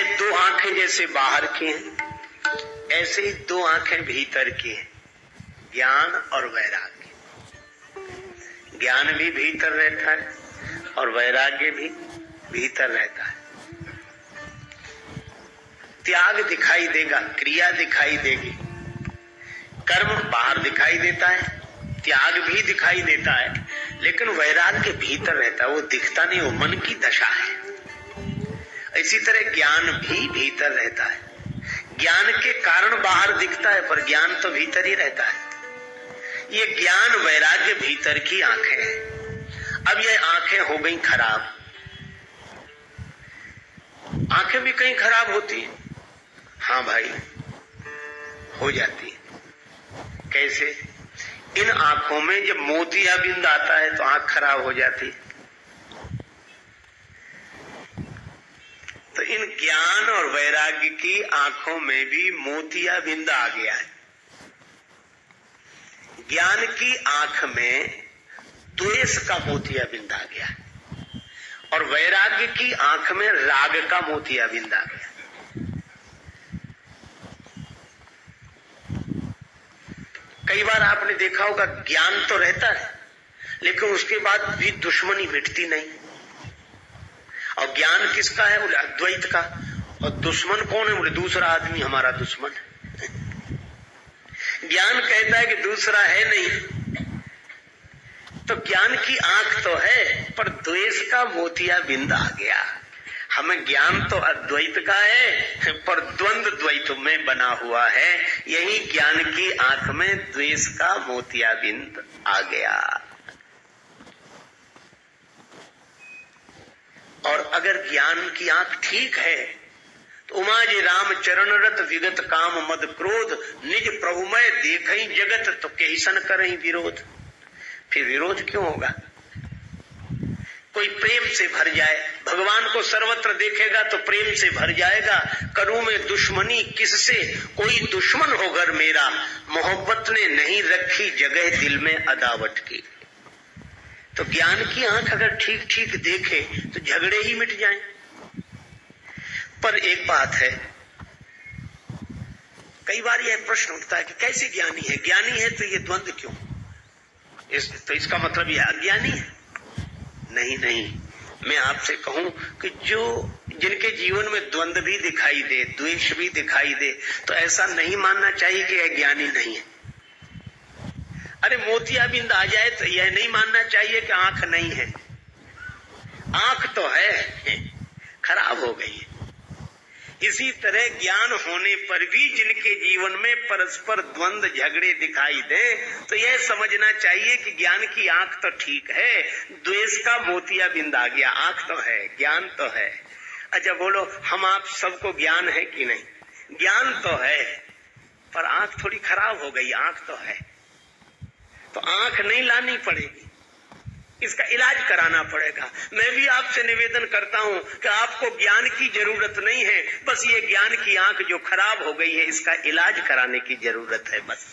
दो आंखें जैसे बाहर की हैं, ऐसे ही दो आंखें भीतर की हैं, ज्ञान और वैराग्य। ज्ञान भी भीतर रहता है और वैराग्य भी भीतर रहता है। त्याग दिखाई देगा, क्रिया दिखाई देगी, कर्म बाहर दिखाई देता है, त्याग भी दिखाई देता है, लेकिन वैराग्य भीतर रहता है, वो दिखता नहीं, वो मन की दशा है। इसी तरह ज्ञान भी भीतर रहता है। ज्ञान के कारण बाहर दिखता है, पर ज्ञान तो भीतर ही रहता है। ये ज्ञान वैराग्य भीतर की आंखें हैं। अब ये आंखें हो गई खराब। आंखें भी कहीं खराब होती है, हाँ भाई, हो जाती है। कैसे? इन आंखों में जब मोतियाबिंद आता है तो आंख खराब हो जाती है। तो इन ज्ञान और वैराग्य की आंखों में भी मोतियाबिंद आ गया है। ज्ञान की आंख में द्वेष का मोतियाबिंद आ गया है और वैराग्य की आंख में राग का मोतियाबिंद आ गया। कई बार आपने देखा होगा, ज्ञान तो रहता है लेकिन उसके बाद भी दुश्मनी मिटती नहीं। और ज्ञान किसका है? बोले अद्वैत का। और दुश्मन कौन है? बोले दूसरा आदमी हमारा दुश्मन है। ज्ञान कहता है कि दूसरा है नहीं, तो ज्ञान की आंख तो है पर द्वेष का मोतियाबिंद आ गया। हमें ज्ञान तो अद्वैत का है पर द्वंद्व द्वैत में बना हुआ है। यही ज्ञान की आंख में द्वेष का मोतियाबिंद आ गया। और अगर ज्ञान की आंख ठीक है तो उमा जी राम चरण रत विगत काम मद क्रोध निज प्रभुमय देखई जगत तो कहिसन करई विरोध। फिर विरोध क्यों होगा? कोई प्रेम से भर जाए, भगवान को सर्वत्र देखेगा तो प्रेम से भर जाएगा। करूं में दुश्मनी किससे, कोई दुश्मन हो घर मेरा, मोहब्बत ने नहीं रखी जगह दिल में अदावत की। तो ज्ञान की आंख अगर ठीक ठीक देखे तो झगड़े ही मिट जाएं। पर एक बात है, कई बार यह प्रश्न उठता है कि कैसे ज्ञानी है? ज्ञानी है तो ये द्वंद्व क्यों? तो इसका मतलब यह अज्ञानी है? नहीं, मैं आपसे कहूं कि जिनके जीवन में द्वंद्व भी दिखाई दे, द्वेष भी दिखाई दे, तो ऐसा नहीं मानना चाहिए कि यह ज्ञानी नहीं है। अरे मोतियाबिंद आ जाए तो यह नहीं मानना चाहिए कि आंख नहीं है। आंख तो है, खराब हो गई है। इसी तरह ज्ञान होने पर भी जिनके जीवन में परस्पर द्वंद्व झगड़े दिखाई दे तो यह समझना चाहिए कि ज्ञान की आंख तो ठीक है, द्वेष का मोतियाबिंद आ गया। आंख तो है, ज्ञान तो है। अच्छा बोलो, हम आप सबको ज्ञान है कि नहीं? ज्ञान तो है पर आंख थोड़ी खराब हो गई। आंख तो है तो आंख नहीं लानी पड़ेगी, इसका इलाज कराना पड़ेगा। मैं भी आपसे निवेदन करता हूं कि आपको ज्ञान की जरूरत नहीं है, बस ये ज्ञान की आंख जो खराब हो गई है इसका इलाज कराने की जरूरत है बस।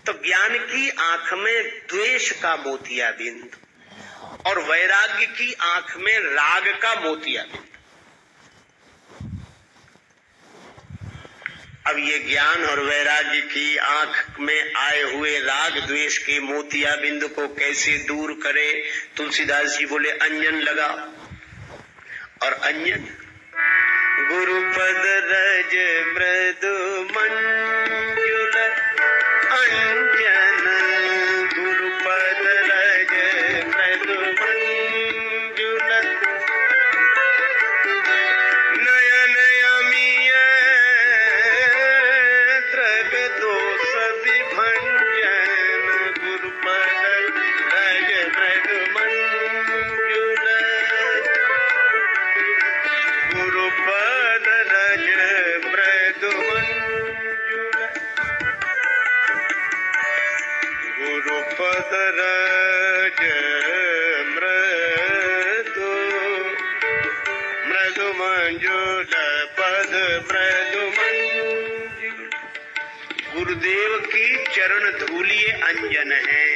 तो ज्ञान की आंख में द्वेष का मोतियाबिंद और वैराग्य की आंख में राग का मोतियाबिंद। अब ये ज्ञान और वैराग्य की आंख में आए हुए राग द्वेष के मोतियाबिंद को कैसे दूर करे? तुलसीदास जी बोले अंजन लगा। और अंजन गुरुपद रज मृदु मंजुल अंजन, गुरुपद रज मृदु मंजुल नयन अमिय द्रग दोष विभंजन, गुरुपद रज मृदु मंजुल, गुरुपद रज मृदु मंजुल, गुरुपद रज मृदु मृदु मंजुल पद मृदु मंजुल। गुरुदेव की चरण धूलिए अंजन है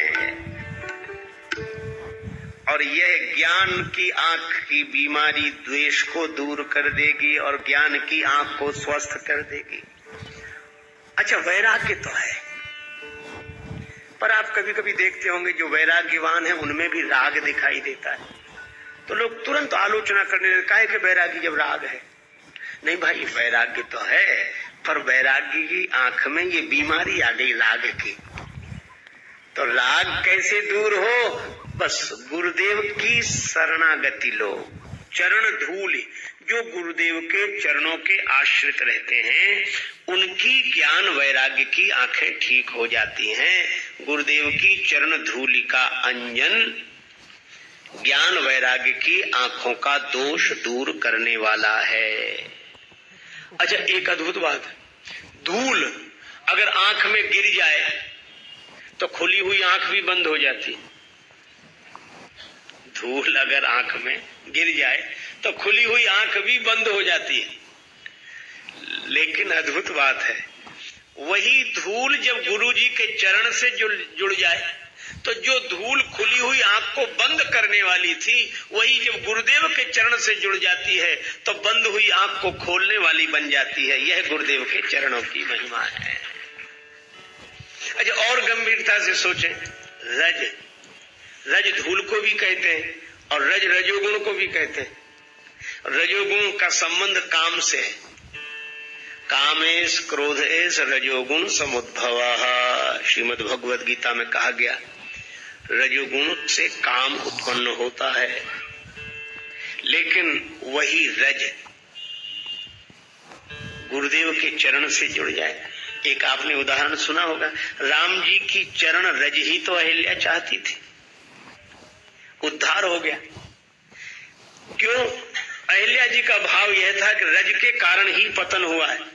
और यह ज्ञान की आंख की बीमारी द्वेष को दूर कर देगी और ज्ञान की आंख को स्वस्थ कर देगी। अच्छा, वैराग्य तो है, पर आप कभी कभी देखते होंगे जो वैराग्यवान है उनमें भी राग दिखाई देता है, तो लोग तुरंत आलोचना करने लगते, काहे कि वैराग्य जब राग है। नहीं भाई, वैराग्य तो है, पर वैराग्य की आंख में ये बीमारी आ गई राग की। तो राग कैसे दूर हो? बस गुरुदेव की शरणागति लो। चरण धूल, जो गुरुदेव के चरणों के आश्रित रहते हैं उनकी ज्ञान वैराग्य की आंखें ठीक हो जाती हैं। गुरुदेव की चरण धूलि का अंजन ज्ञान वैराग्य की आंखों का दोष दूर करने वाला है। अच्छा, एक अद्भुत बात है, धूल अगर आंख में गिर जाए तो खुली हुई आंख भी बंद हो जाती है। धूल अगर आंख में गिर जाए तो खुली हुई आंख भी बंद हो जाती है। लेकिन अद्भुत बात है, वही धूल जब गुरुजी के चरण से जुड़ जाए तो जो धूल खुली हुई आंख को बंद करने वाली थी, वही जब गुरुदेव के चरण से जुड़ जाती है तो बंद हुई आंख को खोलने वाली बन जाती है। यह गुरुदेव के चरणों की महिमा है। अच्छा, और गंभीरता से सोचें, रज धूल को भी कहते हैं और रजोगुण को भी कहते हैं। रजोगुण का संबंध काम से है। कामेश क्रोधेश रजोगुण समुद्भवः, श्रीमद् भगवद गीता में कहा गया, रजोगुण से काम उत्पन्न होता है। लेकिन वही रज गुरुदेव के चरण से जुड़ जाए। एक आपने उदाहरण सुना होगा, राम जी की चरण रज ही तो अहिल्या चाहती थी, उद्धार हो गया। क्यों? अहिल्या जी का भाव यह था कि रज के कारण ही पतन हुआ है,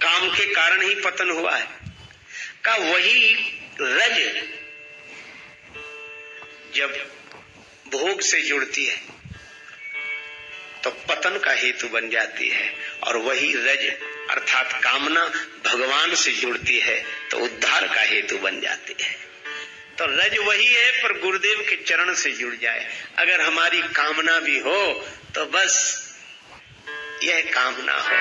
काम के कारण ही पतन हुआ है। का वही रज जब भोग से जुड़ती है तो पतन का हेतु बन जाती है, और वही रज अर्थात कामना भगवान से जुड़ती है तो उद्धार का हेतु बन जाती है। तो रज वही है, पर गुरुदेव के चरण से जुड़ जाए। अगर हमारी कामना भी हो तो बस यह कामना हो,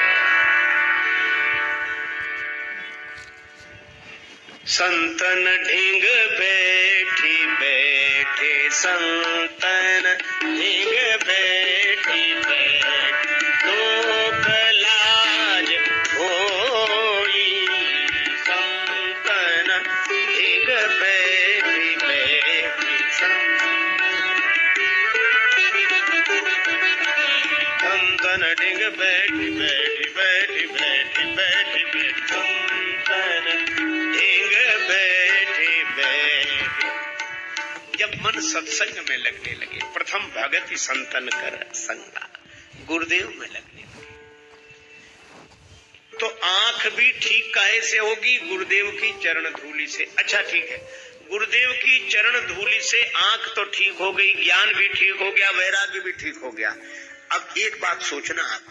संतन ढींग बैठी बैठे, संतन ढींग बैठी बैठी, लोक लाज होई, संतन ढींग बैठी बैठी, संतन ढींग बैठी बैठी बैठी बैठी बैठी बैठी, संतन जब मन सत्संग में लगने लगे, प्रथम भगति संतन कर संगा, गुरुदेव में लगने लगे, तो आंख भी ठीक काहे से होगी? गुरुदेव की चरण धूलि से। अच्छा ठीक है, गुरुदेव की चरण धूलि से आंख तो ठीक हो गई, ज्ञान भी ठीक हो गया, वैराग्य भी ठीक हो गया। अब एक बात सोचना आप,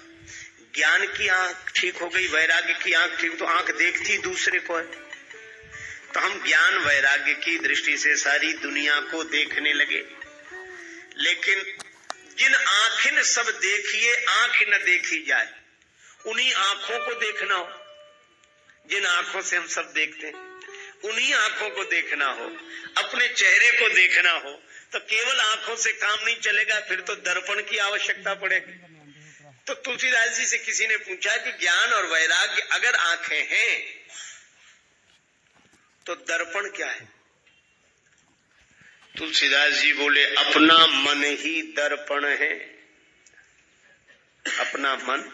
ज्ञान की आंख ठीक हो गई, वैराग्य की आंख ठीक, तो आंख देखती दूसरे को है। तो हम ज्ञान वैराग्य की दृष्टि से सारी दुनिया को देखने लगे। लेकिन जिन आंखें सब देखिए आंख न देखी जाए, उन्हीं आंखों को देखना हो। जिन आंखों से हम सब देखते हैं उन्हीं आंखों को देखना हो, अपने चेहरे को देखना हो, तो केवल आंखों से काम नहीं चलेगा, फिर तो दर्पण की आवश्यकता पड़ेगी। तो तुलसीदास जी से किसी ने पूछा कि ज्ञान और वैराग्य अगर आंखें हैं तो दर्पण क्या है? तुलसीदास जी बोले, अपना मन ही दर्पण है, अपना मन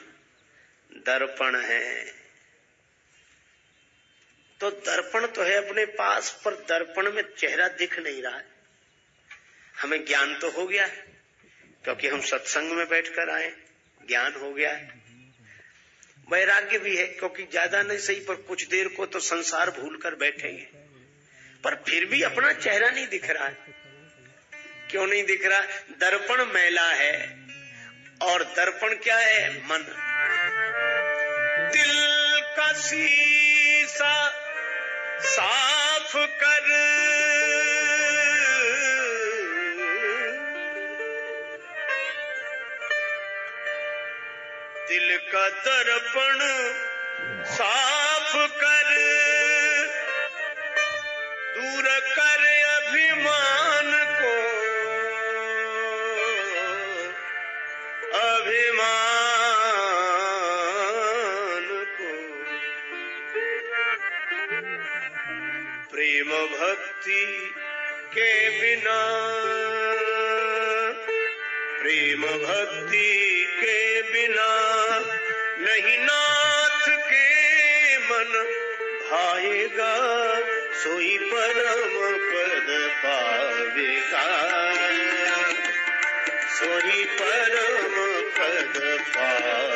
दर्पण है। तो दर्पण तो है अपने पास, पर दर्पण में चेहरा दिख नहीं रहा है। हमें ज्ञान तो हो गया है क्योंकि हम सत्संग में बैठकर आए, ज्ञान हो गया है। वैराग्य भी है क्योंकि ज्यादा नहीं सही पर कुछ देर को तो संसार भूलकर बैठेंगे, पर फिर भी अपना चेहरा नहीं दिख रहा है। क्यों नहीं दिख रहा? दर्पण मैला है, और दर्पण क्या है? मन। दिल का शीशा साफ कर, का दर्पण साफ कर, दूर कर अभिमान को, अभिमान को। प्रेम भक्ति के बिना, प्रेम भक्ति के बिना नहीं नाथ के मन भाएगा, सोई परम पद पावेगा, सोई परम पद पावेगा।